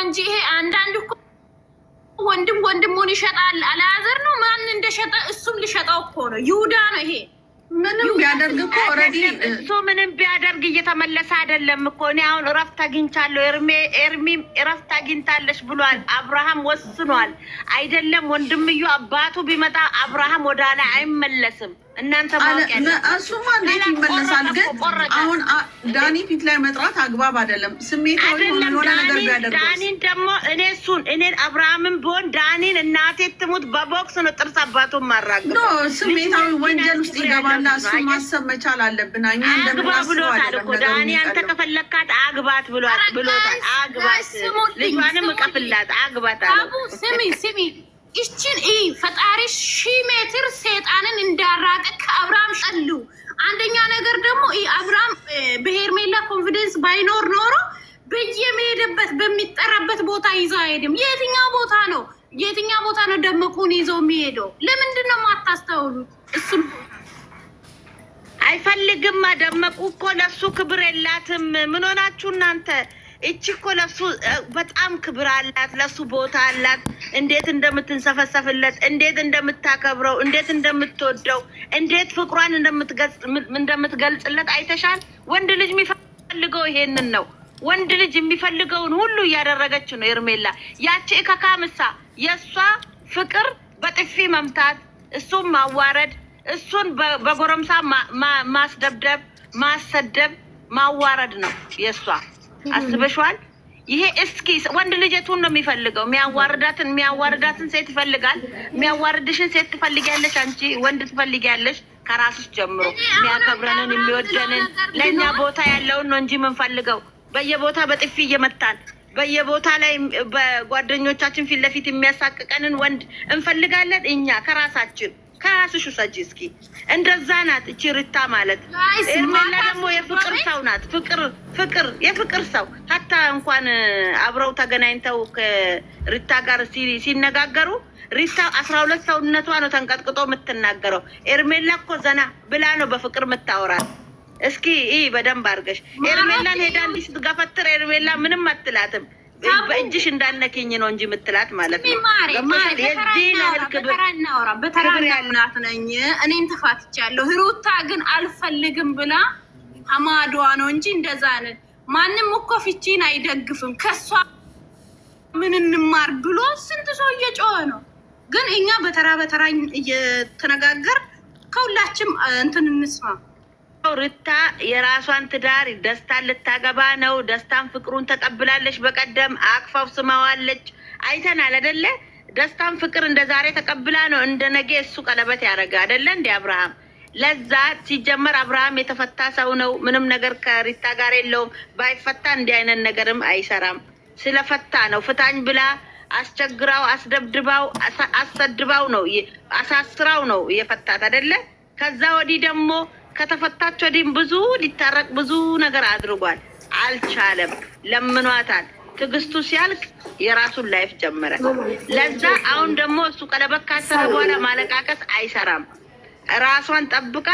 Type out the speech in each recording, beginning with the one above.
እንጂ ይሄ አንዳንድ እኮ ወንድሙን ይሸጣል። አላዘር ነው ማን እንደሸጠ እሱም ሊሸጠው እኮ ነው። ይሁዳ ነው ይሄ። ምንም ቢያደርግ እኮ ኦሬዲ እሱ ምንም ቢያደርግ እየተመለሰ አይደለም እኮ። እኔ አሁን እረፍት አግኝቻለሁ ኤርሚም እረፍት አግኝታለሽ ብሏል። አብርሃም ወስኗል አይደለም። ወንድምዩ አባቱ ቢመጣ አብርሃም ወዳላ አይመለስም። እናንተ ማወቅ እሱማ እንዴት ይመለሳል? ግን አሁን ዳኒ ፊት ላይ መጥራት አግባብ አይደለም። ስሜታዊ ሆነ ነገር ቢያደርግ ዳኒን ደግሞ እኔ አብርሃምን ቢሆን ዳኒን እናቴ ትሙት በቦክስ ነው ጥርስ አባቱን ማራገብ ነው። ስሜታዊ ወንጀል ውስጥ ይገባና እሱ ማሰብ መቻል አለብን። እኛ እንደምናስበው አይደለም። ዳኒ አንተ ከፈለካት አግባት ብሎታል። አግባት ልጇንም እቀፍላት አግባት አለው። ስሚ እቺን ፈጣሪ 1000 ሜትር ሰይጣንን እንዳራቀ ከአብርሃም ጸሉ። አንደኛ ነገር ደግሞ አብርሃም በሄርሜላ ኮንፊደንስ ባይኖር ኖሮ በየመሄደበት በሚጠራበት ቦታ ይዘው አይሄድም። የትኛው ቦታ ነው ደመቁን ይዘው የሚሄደው? ለምንድን ነው የማታስተውሉት? እሱም አይፈልግም። ደመቁ እኮ ለሱ ክብር የላትም። ምን ሆናችሁ እናንተ? እቺ እኮ ለሱ በጣም ክብር አላት፣ ለሱ ቦታ አላት። እንዴት እንደምትንሰፈሰፍለት፣ እንዴት እንደምታከብረው፣ እንዴት እንደምትወደው፣ እንዴት ፍቅሯን እንደምትገልጽለት አይተሻል። ወንድ ልጅ የሚፈልገው ይሄንን ነው። ወንድ ልጅ የሚፈልገውን ሁሉ እያደረገች ነው ሄርሜላ። ያቺ ከካምሳ የሷ ፍቅር በጥፊ መምታት፣ እሱን ማዋረድ፣ እሱን በጎረምሳ ማስደብደብ፣ ማሰደብ፣ ማዋረድ ነው የሷ። አስበሽዋል? ይሄ እስኪ ወንድ ልጅቱን ነው የሚፈልገው። የሚያዋርዳትን ሴት ይፈልጋል። የሚያዋርድሽን ሴት ትፈልጊያለሽ። አንቺ ወንድ ትፈልጊያለሽ። ከራስሽ ጀምሮ የሚያከብረንን የሚወደንን ለኛ ቦታ ያለውን ነው እንጂ የምንፈልገው በየቦታ በጥፊ እየመታን በየቦታ ላይ በጓደኞቻችን ፊት ለፊት የሚያሳቅቀንን ወንድ እንፈልጋለን። እኛ ከራስሽ ውሰጂ እስኪ። እንደዛ ናት እቺ ሪታ ማለት። ኤርሜላ ደግሞ የፍቅር ሰው ናት። የፍቅር ሰው ሀታ እንኳን አብረው ተገናኝተው ከሪታ ጋር ሲነጋገሩ ሪታ 12 ሰውነቷ ነው ተንቀጥቅጦ የምትናገረው። ኤርሜላ እኮ ዘና ብላ ነው በፍቅር የምታወራት። እስኪ በደንብ አድርገሽ ኤርሜላን ሄዳ እንዲህ ስትገፈትር ኤርሜላ ምንም አትላትም። በእጅሽ እንዳነከኝ ነው እንጂ የምትላት ማለት ነው። በተራ ያልናት ነኝ እኔም ተፋትቻለሁ። ሩታ ግን አልፈልግም ብላ አማዷ ነው እንጂ እንደዛ ነን። ማንም እኮ ፍቺን አይደግፍም። ከሷ ምን እንማር ብሎ ስንት ሰው እየጮኸ ነው። ግን እኛ በተራ እየተነጋገር ከሁላችም እንትን እንስማ። ሪታ የራሷን ትዳር ደስታን ልታገባ ነው። ደስታን ፍቅሩን ተቀብላለች። በቀደም አቅፋው ስማዋለች። አይተናል አይደለ? ደስታን ፍቅር እንደ ዛሬ ተቀብላ ነው እንደ ነገ እሱ ቀለበት ያደረገ አይደለ እንደ አብርሃም። ለዛ ሲጀመር አብርሃም የተፈታ ሰው ነው። ምንም ነገር ከሪታ ጋር የለውም። ባይፈታ እንዲህ አይነት ነገርም አይሰራም። ስለፈታ ነው ፍታኝ ብላ አስቸግራው፣ አስደብድባው፣ አሰድባው ነው አሳስራው ነው የፈታት አይደለ? ከዛ ወዲህ ደግሞ ከተፈታች ወዲህም ብዙ ሊታረቅ ብዙ ነገር አድርጓል። አልቻለም። ለምኗታል። ትግስቱ ሲያልቅ የራሱን ላይፍ ጀመረ። ለዛ አሁን ደግሞ እሱ ቀለበት ካሰረ በኋላ ማለቃቀስ አይሰራም። ራሷን ጠብቃ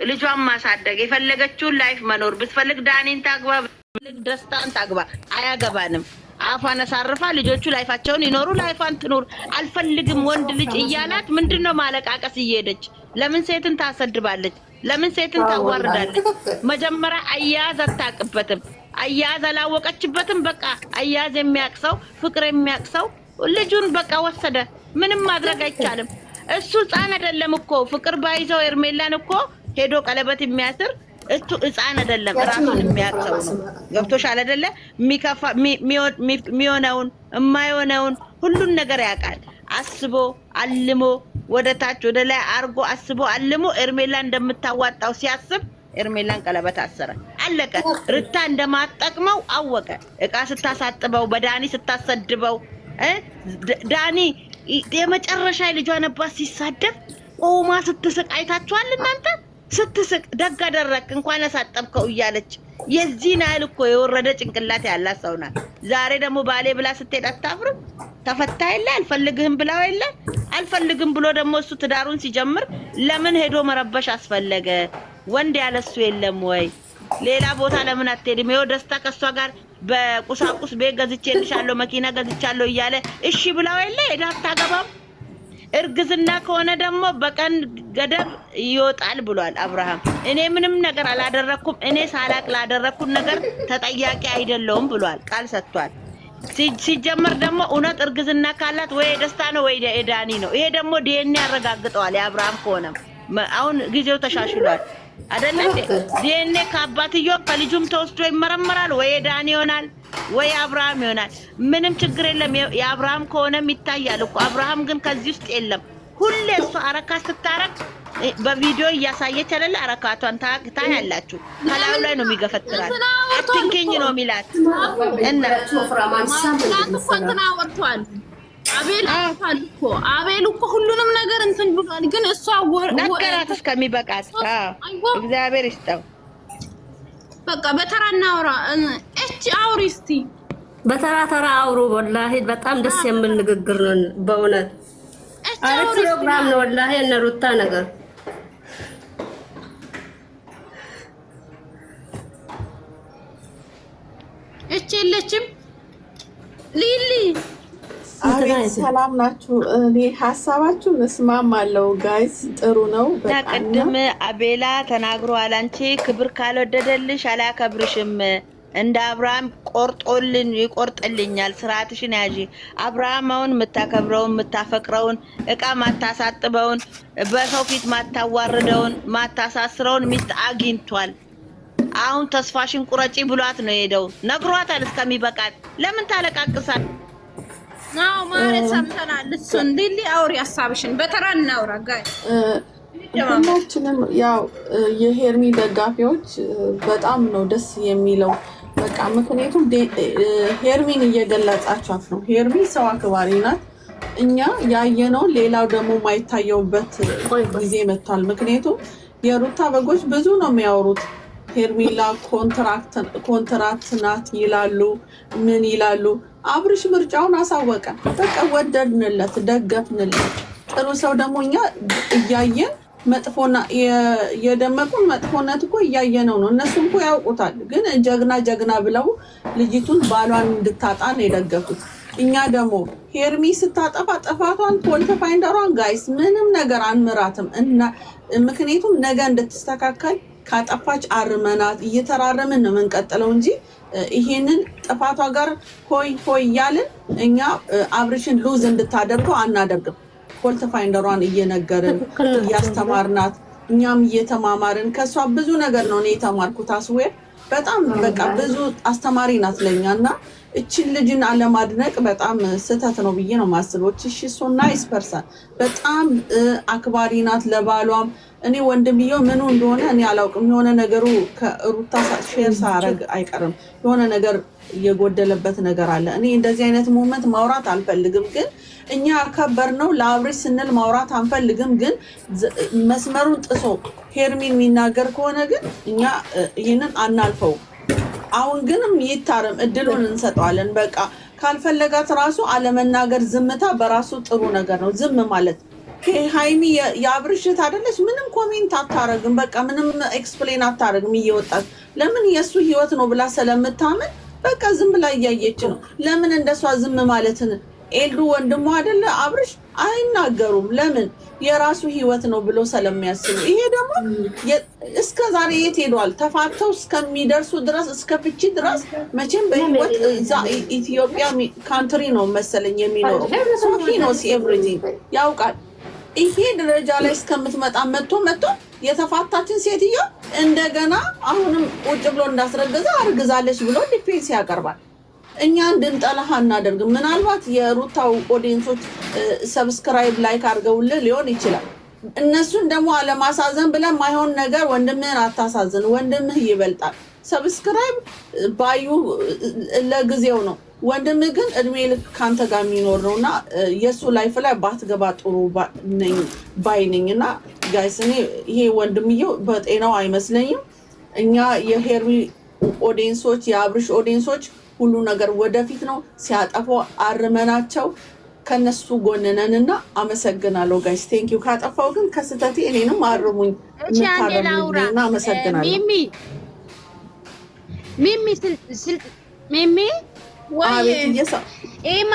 ልጇን ማሳደግ የፈለገችውን ላይፍ መኖር ብትፈልግ ዳኒን ታግባ፣ ብትፈልግ ደስታን ታግባ፣ አያገባንም። አፋን አሳርፋ ልጆቹ ላይፋቸውን ይኖሩ፣ ላይፋን ትኖር። አልፈልግም ወንድ ልጅ እያላት ምንድነው ማለቃቀስ እየሄደች ለምን ሴትን ታሰድባለች? ለምን ሴትን ታዋርዳለች? መጀመሪያ አያያዝ አታውቅበትም። አያያዝ አላወቀችበትም። በቃ አያያዝ የሚያቅሰው ፍቅር የሚያቅሰው ልጁን በቃ ወሰደ። ምንም ማድረግ አይቻልም። እሱ ህፃን አይደለም እኮ ፍቅር ባይዘው ኤርሜላን እኮ ሄዶ ቀለበት የሚያስር እሱ ህፃን አይደለም። ራሱን የሚያቅሰው ነው። ገብቶሻል አይደለ? የሚሆነውን የማይሆነውን ሁሉን ነገር ያውቃል። አስቦ አልሞ ወደ ታች ወደ ላይ አርጎ አስቦ አልሞ ኤርሜላ እንደምታዋጣው ሲያስብ ኤርሜላን ቀለበት አሰረ። አለቀ። ሪታ እንደማጠቅመው አወቀ። እቃ ስታሳጥበው በዳኒ ስታሰድበው ዳኒ የመጨረሻ ልጇን አባት ሲሳደብ ቆማ ስትስቅ አይታችኋል እናንተ? ስትስቅ ደግ አደረክ እንኳን አሳጠብከው እያለች የዚህን ያህል እኮ የወረደ ጭንቅላት ያላት ሰው ናት። ዛሬ ደግሞ ባሌ ብላ ስትሄድ አታፍርም? ተፈታ የለ አልፈልግህም ብላው የለ አልፈልግም ብሎ ደግሞ እሱ ትዳሩን ሲጀምር ለምን ሄዶ መረበሽ አስፈለገ? ወንድ ያለሱ የለም ወይ? ሌላ ቦታ ለምን አትሄድም? ይኸው ደስታ ከሷ ጋር በቁሳቁስ ቤት ገዝቼልሻለሁ መኪና ገዝቻለሁ እያለ እሺ ብላው የለ እዳት ታገባም እርግዝና ከሆነ ደግሞ በቀን ገደብ ይወጣል ብሏል አብርሃም። እኔ ምንም ነገር አላደረኩም እኔ ሳላቅ ላደረኩት ነገር ተጠያቂ አይደለሁም ብሏል ቃል ሰጥቷል። ሲጀመር ደግሞ እውነት እርግዝና ካላት ወይ ደስታ ነው ወይ ዳኒ ነው። ይሄ ደግሞ ዲኤንኤ ያረጋግጠዋል የአብርሃም ከሆነ አሁን ጊዜው ተሻሽሏል አይደል እንዴ? ዲኤንኤ ከአባትየው ከልጁም ተወስዶ ይመረመራል ወይ ዳኒ ይሆናል ወይ አብርሃም ይሆናል። ምንም ችግር የለም የአብርሃም ከሆነም ይታያል እኮ። አብርሃም ግን ከዚህ ውስጥ የለም። ሁሌ እሱ አረካ ስታረቅ በቪዲዮ እያሳየች አይደል? አረካቷን ታያላችሁ። ከላዩ ላይ ነው የሚገፈትራል። አትንኪኝ ነው የሚላት እና አቤል እኮ ሁሉንም ነገር እንትን ብሏል። ግን እሷ ነገራት እስከሚበቃት እግዚአብሔር ይስጠው። በቃ በተራ እናውራ። እቺ አውሪ እስቲ በተራ አውሩ። ወላሂ በጣም ደስ የሚል ንግግር ነው በእውነት አሪፍ ፕሮግራም ነው ወላሂ። እነ ሩታ ነገር እቺ የለችም ሊሊ አቤት ሰላም ናችሁ? እኔ ሀሳባችሁን እስማማለሁ ጋይስ፣ ጥሩ ነው። በቀደም አቤላ ተናግሯል። አንቺ ክብር ካልወደደልሽ አላከብርሽም። እንደ አብርሃም ይቆርጥልኛል። ስርዓትሽን ያዢ። አብርሃም አሁን የምታከብረውን የምታፈቅረውን እቃ ማታሳጥበውን በሰው ፊት ማታዋርደውን ማታሳስረውን ሚስት አግኝቷል። አሁን ተስፋሽን ቁረጪ ብሏት ነው ሄደው ነግሯታል እስከሚበቃት። ለምን ታለቃቅሳል? ናው ማለት ሰምተናል። እሱን ሊሊ አውሪ ሀሳብሽን በተራ እናውራ ጋር ሁላችንም ያው የሄርሚ ደጋፊዎች በጣም ነው ደስ የሚለው። በቃ ምክንያቱም ሄርሚን እየገለጻቻት ነው። ሄርሚ ሰው አክባሪ ናት። እኛ ያየነው ሌላው ደግሞ ማይታየውበት ጊዜ መጥቷል። ምክንያቱም የሩታ በጎች ብዙ ነው የሚያወሩት። ሄርሜላ ኮንትራክት ናት ይላሉ፣ ምን ይላሉ። አብርሽ ምርጫውን አሳወቀ። በቃ ወደድንለት፣ ደገፍንለት። ጥሩ ሰው ደግሞ እኛ እያየን መጥፎና የደመቁን መጥፎነት እኮ እያየነው ነው። እነሱ እኮ ያውቁታል። ግን ጀግና ብለው ልጅቱን ባሏን እንድታጣ ነው የደገፉት። እኛ ደግሞ ሄርሚ ስታጠፋ ጥፋቷን ፖልት ፋይንደሯን ጋይስ ምንም ነገር አንምራትም እና ምክንያቱም ነገ እንድትስተካከል ካጠፋች አርመናት እየተራረምን ነው የምንቀጥለው እንጂ ይሄንን ጥፋቷ ጋር ሆይ እያልን እኛ አብርሽን ሉዝ እንድታደርገው አናደርግም። ፖልት ፋይንደሯን እየነገርን እያስተማርናት እኛም እየተማማርን ከሷ ብዙ ነገር ነው እኔ የተማርኩት። አስዌር በጣም በቃ ብዙ አስተማሪ ናት ለኛ እና እቺን ልጅን አለማድነቅ በጣም ስህተት ነው ብዬ ነው ማስበው። እሺ ሶ ናይስ ፐርሰን በጣም አክባሪ ናት ለባሏም። እኔ ወንድምየው ምኑ እንደሆነ እኔ አላውቅም። የሆነ ነገሩ ከሩታ ሼር ሳረግ አይቀርም። የሆነ ነገር የጎደለበት ነገር አለ። እኔ እንደዚህ አይነት ሞመንት ማውራት አልፈልግም፣ ግን እኛ አከበር ነው ለአብርሽ ስንል ማውራት አንፈልግም። ግን መስመሩን ጥሶ ሄርሚን የሚናገር ከሆነ ግን እኛ ይህንን አናልፈው። አሁን ግንም ይታረም፣ እድሉን እንሰጠዋለን። በቃ ካልፈለጋት ራሱ አለመናገር ዝምታ በራሱ ጥሩ ነገር ነው። ዝም ማለት ሃይሚ የአብርሽ እህት አይደለች? ምንም ኮሜንት አታረግም። በቃ ምንም ኤክስፕሌን አታረግም። እየወጣት ለምን የእሱ ህይወት ነው ብላ ስለምታምን በቃ ዝም ብላ እያየች ነው። ለምን እንደሷ ዝም ማለትን ኤልዱ ወንድሟ አይደለ አብርሽ አይናገሩም? ለምን የራሱ ህይወት ነው ብሎ ስለሚያስቡ። ይሄ ደግሞ እስከ ዛሬ የት ሄዷል? ተፋተው እስከሚደርሱ ድረስ እስከ ፍቺ ድረስ መቼም በህይወት እዛ ኢትዮጵያ ካንትሪ ነው መሰለኝ የሚኖረው። ሶፊ ነው ኤቭሪቲንግ ያውቃል። ይሄ ደረጃ ላይ እስከምትመጣ መጥቶ የተፋታችን ሴትዮ እንደገና አሁንም ቁጭ ብሎ እንዳስረገዘ አርግዛለች ብሎ ዲፌንስ ያቀርባል። እኛ እንድንጠላህ አናደርግም። ምናልባት የሩታው ኦዲየንሶች ሰብስክራይብ ላይክ አድርገውልህ ሊሆን ይችላል። እነሱን ደግሞ አለማሳዘን ብለን ማይሆን ነገር ወንድምህን አታሳዝን። ወንድምህ ይበልጣል። ሰብስክራይብ ባዩ ለጊዜው ነው። ወንድምህ ግን እድሜ ልክ ካንተ ጋር የሚኖር ነው እና የእሱ ላይፍ ላይ ባትገባ ጥሩ ባይ ነኝ። እና ጋይስ እኔ ይሄ ወንድምየው በጤናው አይመስለኝም። እኛ የሄርሚ ኦዲየንሶች የአብርሽ ኦዲየንሶች ሁሉ ነገር ወደፊት ነው። ሲያጠፉ አርመናቸው ከነሱ ጎንነን እና አመሰግናለሁ ጋይስ ቴንክ ዩ። ካጠፋው ግን ከስተቴ እኔንም አርሙኝ እና አመሰግናለሁ። ሚሚ ሚሚ አቤት እየሳ ኤማ